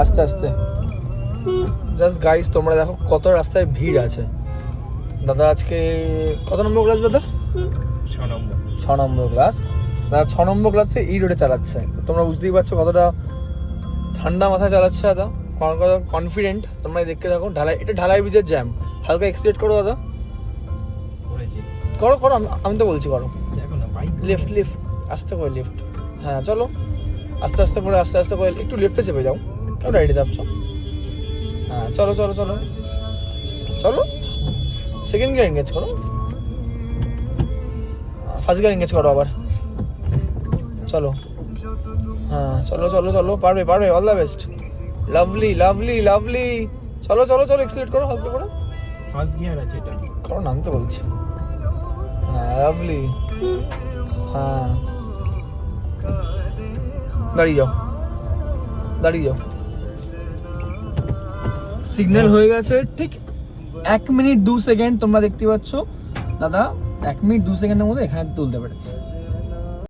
আস্তে আস্তে। Just guys তোমরা দেখো কত রাস্তায় ভিড় আছে। দাদা আজকে কত নম্বর ক্লাস দাদা? 6 নম্বর ক্লাস। দাদা 6 নম্বর ক্লাসে এই রোডে চালাচ্ছে। তো তোমরা বুঝতেই পারছো কতটা ঠান্ডা মাথায় চালাচ্ছে দাদা, কত কনফিডেন্ট। তোমরা দেখতে থাকো। ঢালাই, এটা ঢালাই ব্রিজের জ্যাম। হালকা এক্সিলেট করো দাদা, করো করো, আমি তো বলছি করো। লিফট লিফট আস্তে করে লিফট। হ্যাঁ চলো আস্তে আস্তে করে, আস্তে আস্তে করে একটু লিফটে চেপে যাও। কেউ রাইডে চাপছো? হ্যাঁ চলো চলো চলো চলো। সেকেন্ড গিয়ার এনগেজ করো, ফার্স্ট গিয়ার এনগেজ করো আবার। চলো হ্যাঁ চলো চলো চলো, পারবে পারবে, all the best. Lovely lovely lovely. চলো চলো চলো, এক্সিলেট করো হালকা করে। ফার্স্ট গিয়ার আছে এটা, করো না, আমি তো বলছি। হ্যাঁ লাভলি। হ্যাঁ দাঁড়িয়ে যাও, দাঁড়িয়ে যাও। সিগন্যাল হয়ে গেছে ঠিক 1 মিনিট 2 সেকেন্ড। তোমরা দেখতে পাচ্ছ দাদা 1 মিনিট 2 সেকেন্ডের মধ্যে এখানে তুলতে পেরেছে।